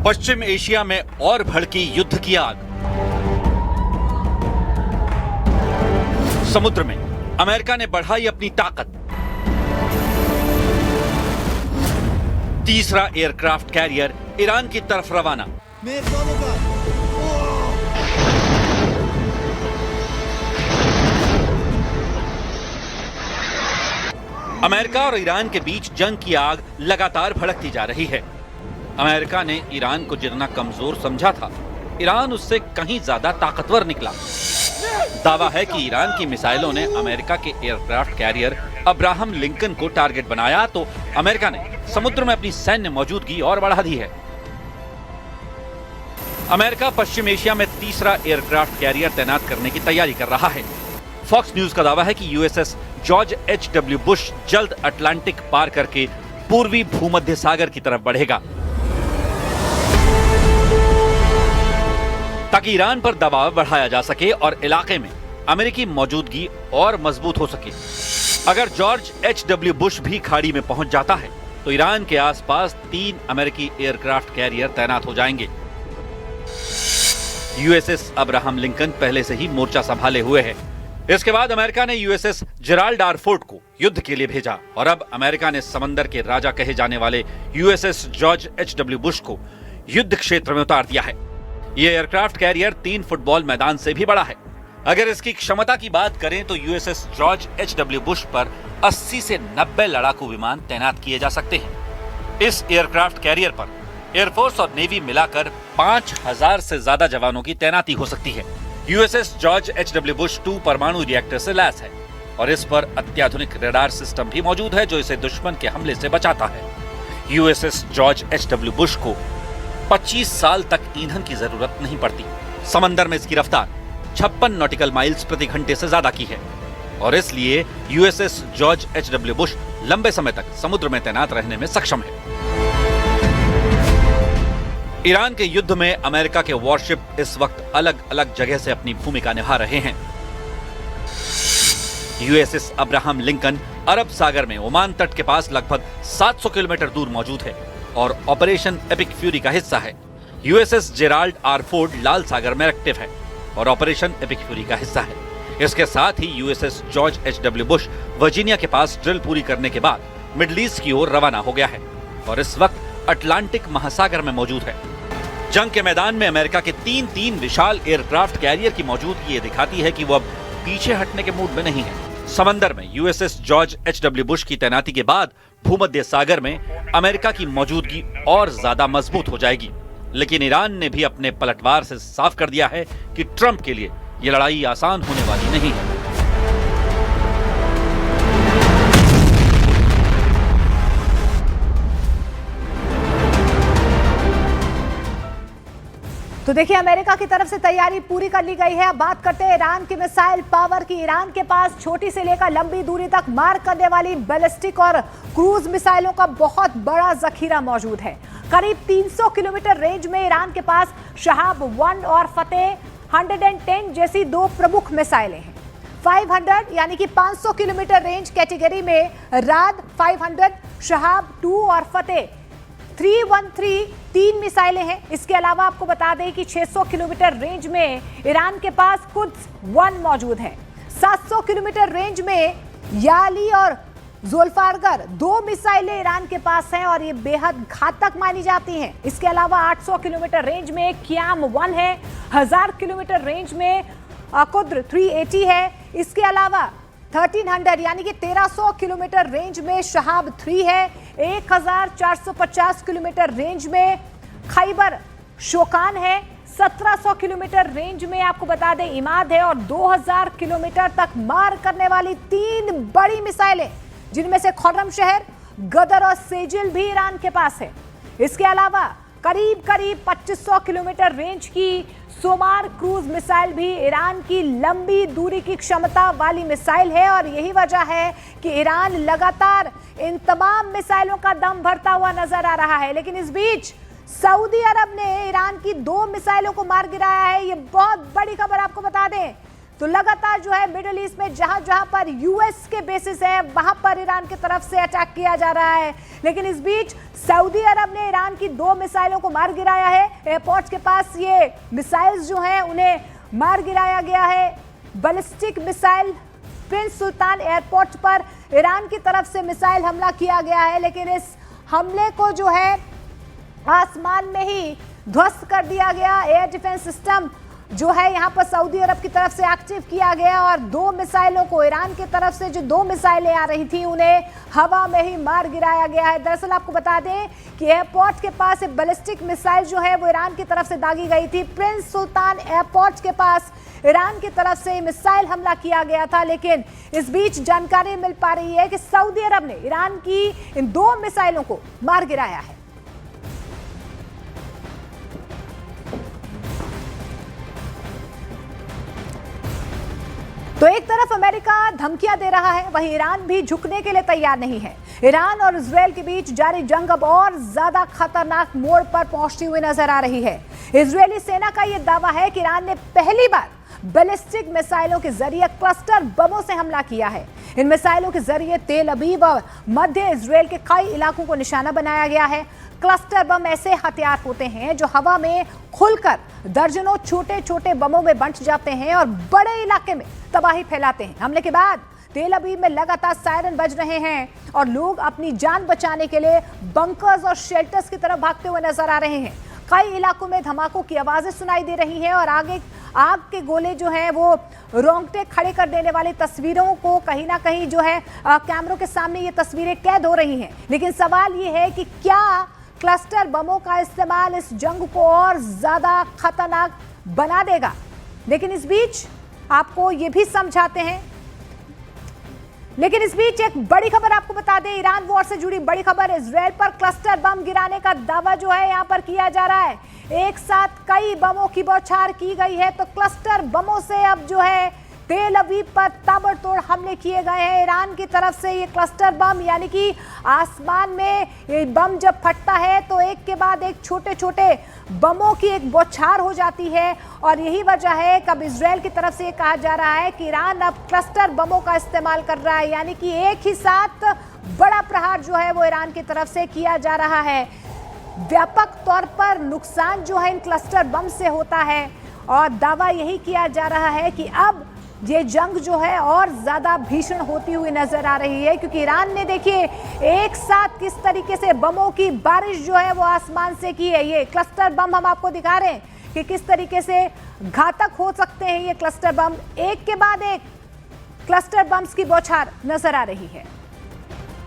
पश्चिम Asia में और भड़की युद्ध की आग। समुद्र में अमेरिका ने बढ़ाई अपनी ताकत। तीसरा एयरक्राफ्ट कैरियर ईरान की तरफ रवाना। अमेरिका और ईरान के बीच जंग की आग लगातार भड़कती जा रही है। अमेरिका ने ईरान को जितना कमजोर समझा था, ईरान उससे कहीं ज्यादा ताकतवर निकला। दावा है कि ईरान की मिसाइलों ने अमेरिका के एयरक्राफ्ट कैरियर अब्राहम लिंकन को टारगेट बनाया, तो अमेरिका ने समुद्र में अपनी सैन्य मौजूदगी और बढ़ा दी है। अमेरिका पश्चिम एशिया में तीसरा एयरक्राफ्ट कैरियर तैनात करने की तैयारी कर रहा है। फॉक्स न्यूज का दावा है कि यूएसएस जॉर्ज एच.डब्ल्यू. बुश जल्द अटलांटिक पार करके पूर्वी भूमध्य सागर की तरफ बढ़ेगा, ताकि ईरान पर दबाव बढ़ाया जा सके और इलाके में अमेरिकी मौजूदगी और मजबूत हो सके। अगर जॉर्ज एच.डब्ल्यू. बुश भी खाड़ी में पहुंच जाता है तो ईरान के आसपास 3 अमेरिकी एयरक्राफ्ट कैरियर तैनात हो जाएंगे। यूएसएस अब्राहम लिंकन पहले से ही मोर्चा संभाले हुए है। इसके बाद अमेरिका ने यूएसएस जेराल्ड आर फोर्ड को युद्ध के लिए भेजा और अब अमेरिका ने समंदर के राजा कहे जाने वाले यूएसएस जॉर्ज एच.डब्ल्यू. बुश को युद्ध क्षेत्र में उतार दिया है। यह एयरक्राफ्ट कैरियर 3 फुटबॉल मैदान से भी बड़ा है। अगर इसकी क्षमता की बात करें तो यूएसएस जॉर्ज एच.डब्ल्यू. बुश पर 80 से 90 लड़ाकू विमान तैनात किए जा सकते हैं। इस एयरक्राफ्ट कैरियर पर एयरफोर्स और नेवी मिलाकर 5000 से ज्यादा जवानों की तैनाती हो सकती है। USS George एच.डब्ल्यू. बुश 2 परमाणु रिएक्टर से लैस है और इस पर अत्याधुनिक रडार सिस्टम भी मौजूद है, जो इसे दुश्मन के हमले से बचाता है। USS George एच.डब्ल्यू. बुश को 25 साल तक ईंधन की जरूरत नहीं पड़ती। समंदर में इसकी रफ्तार 56 नॉटिकल माइल्स प्रति घंटे से ज्यादा की है और इसलिए यूएसएस जॉर्ज एच.डब्ल्यू. बुश लंबे समय तक समुद्र में तैनात रहने में सक्षम है। ईरान के युद्ध में अमेरिका के वॉरशिप इस वक्त अलग अलग जगह से अपनी भूमिका निभा रहे हैं। यूएसएस अब्राहम लिंकन अरब सागर में ओमान तट के पास लगभग 700 किलोमीटर दूर मौजूद है और ऑपरेशन एपिक फ्यूरी का हिस्सा है। यूएसएस जेराल्ड आर फोर्ड लाल सागर में एक्टिव है और ऑपरेशन एपिक फ्यूरी का हिस्सा है। इसके साथ ही यूएसएस जॉर्ज एच.डब्ल्यू. बुश वर्जीनिया के पास ड्रिल पूरी करने के बाद मिडिल ईस्ट की ओर रवाना हो गया है और इस वक्त अटलांटिक महासागर में मौजूद है। जंग के मैदान में अमेरिका के 3 विशाल एयरक्राफ्ट कैरियर की मौजूदगी ये दिखाती है कि वो अब पीछे हटने के मूड में नहीं है। समंदर में यूएसएस जॉर्ज एच.डब्ल्यू. बुश की तैनाती के बाद भूमध्य सागर में अमेरिका की मौजूदगी और ज्यादा मजबूत हो जाएगी। लेकिन ईरान ने भी अपने पलटवार से साफ कर दिया है कि ट्रंप के लिए ये लड़ाई आसान होने वाली नहीं है। तो देखिए, अमेरिका की तरफ से तैयारी पूरी कर ली गई है। अब बात करते हैं ईरान की मिसाइल पावर की। ईरान के पास छोटी से लेकर लंबी दूरी तक मार करने वाली बैलिस्टिक और क्रूज मिसाइलों का बहुत बड़ा जखीरा मौजूद है। करीब 300 किलोमीटर रेंज में ईरान के पास शहाब 1 और फतेह 110 जैसी 2 प्रमुख मिसाइलें हैं। 500 यानी कि 500 किलोमीटर रेंज कैटेगरी में राद 500, शहाब 2 और फतेह 313 3 मिसाइलें हैं। इसके अलावा आपको बता दें कि 600 किलोमीटर रेंज में ईरान के पास कुद्स 1 मौजूद है। 700 किलोमीटर रेंज में याली और ज़ुल्फ़ारगर 2 मिसाइलें ईरान के पास हैं और ये बेहद घातक मानी जाती हैं। इसके अलावा 800 किलोमीटर रेंज में क्याम 1 है। 1000 किलोमीटर रेंज में कुद्र 380 है। इसके अलावा 1300 यानी कि 1300 किलोमीटर रेंज में शहाब 3 है। 1450 किलोमीटर रेंज में खैबर शोकान है। 1700 किलोमीटर रेंज में आपको बता दें इमाद है और 2000 किलोमीटर तक मार करने वाली 3 बड़ी मिसाइलें, जिनमें से खुर्रमशहर, गदर और सेजिल भी ईरान के पास है। इसके अलावा करीब 2500 किलोमीटर रेंज की सोमार क्रूज मिसाइल भी ईरान की लंबी दूरी की क्षमता वाली मिसाइल है और यही वजह है कि ईरान लगातार इन तमाम मिसाइलों का दम भरता हुआ नजर आ रहा है। लेकिन इस बीच सऊदी अरब ने ईरान की 2 मिसाइलों को मार गिराया है। ये बहुत बड़ी खबर आपको बता दें। तो लगातार जो है मिडिल ईस्ट में जहां जहां पर यूएस के बेसिस है वहां पर ईरान की तरफ से अटैक किया जा रहा है। लेकिन इस बीच सऊदी अरब ने ईरान की 2 मिसाइलों को मार गिराया है। एयरपोर्ट के पास ये मिसाइल्स जो हैं उन्हें मार गिराया गया है। बैलिस्टिक मिसाइल प्रिंस सुल्तान एयरपोर्ट पर ईरान की तरफ से मिसाइल हमला किया गया है, लेकिन इस हमले को जो है आसमान में ही ध्वस्त कर दिया गया। एयर डिफेंस सिस्टम जो है यहां पर सऊदी अरब की तरफ से एक्टिव किया गया और 2 मिसाइलों को ईरान की तरफ से जो 2 मिसाइलें आ रही थी उन्हें हवा में ही मार गिराया गया है। दरअसल आपको बता दें कि एयरपोर्ट के पास एक बैलिस्टिक मिसाइल जो है वो ईरान की तरफ से दागी गई थी। प्रिंस सुल्तान एयरपोर्ट के पास ईरान की तरफ से मिसाइल हमला किया गया था, लेकिन इस बीच जानकारी मिल पा रही है कि सऊदी अरब ने ईरान की इन 2 मिसाइलों को मार गिराया है। तो एक तरफ अमेरिका धमकियां दे रहा है, वहीं ईरान भी झुकने के लिए तैयार नहीं है। ईरान और इजरायल के बीच जारी जंग अब और ज्यादा खतरनाक मोड़ पर पहुंचती हुई नजर आ रही है। इजरायली सेना का यह दावा है कि ईरान ने पहली बार बैलिस्टिक मिसाइलों के जरिए क्लस्टर बमों से हमला किया है। इन मिसाइलों के जरिए तेल अवीव और मध्य इजरायल के कई इलाकों को निशाना बनाया गया है। क्लस्टर बम ऐसे हथियार होते हैं जो हवा में खुलकर दर्जनों छोटे छोटे बमों में बंट जाते हैं और बड़े इलाके में तबाही फैलाते हैं। हमले के बाद तेल अवीव में लगातार सायरन बज रहे हैं और लोग अपनी जान बचाने के लिए बंकर्स और शेल्टर्स की तरफ भागते हुए नजर आ रहे हैं। कई इलाकों में धमाकों की आवाजें सुनाई दे रही हैं और आगे आग के गोले जो हैं वो रोंगटे खड़े कर देने वाली तस्वीरों को कहीं ना कहीं जो है कैमरों के सामने ये तस्वीरें कैद हो रही हैं। लेकिन सवाल ये है कि क्या क्लस्टर बमों का इस्तेमाल इस जंग को और ज्यादा खतरनाक बना देगा? लेकिन इस बीच आपको ये भी समझाते हैं। लेकिन इस बीच एक बड़ी खबर आपको बता दें, ईरान वॉर से जुड़ी बड़ी खबर। इजरायल पर क्लस्टर बम गिराने का दावा जो है यहां पर किया जा रहा है। एक साथ कई बमों की बौछार की गई है, तो क्लस्टर बमों से अब जो है तेल अवीव पर ताबड़तोड़ हमले किए गए हैं ईरान की तरफ से। ये क्लस्टर बम यानी कि आसमान में ये बम जब फटता है तो एक के बाद एक छोटे छोटे बमों की एक बौछार हो जाती है और यही वजह है कि अब इजरायल की तरफ से ये कहा जा रहा है कि ईरान अब क्लस्टर बमों का इस्तेमाल कर रहा है, यानी कि एक ही साथ बड़ा प्रहार जो है वो ईरान की तरफ से किया जा रहा है। व्यापक तौर पर नुकसान जो है इन क्लस्टर बम से होता है और दावा यही किया जा रहा है कि अब ये जंग जो है और ज्यादा भीषण होती हुई नजर आ रही है, क्योंकि ईरान ने देखिए एक साथ किस तरीके से बमों की बारिश जो है वो आसमान से की है। ये क्लस्टर बम हम आपको दिखा रहे हैं कि किस तरीके से घातक हो सकते हैं ये क्लस्टर बम। एक के बाद एक क्लस्टर बम्स की बौछार नजर आ रही है।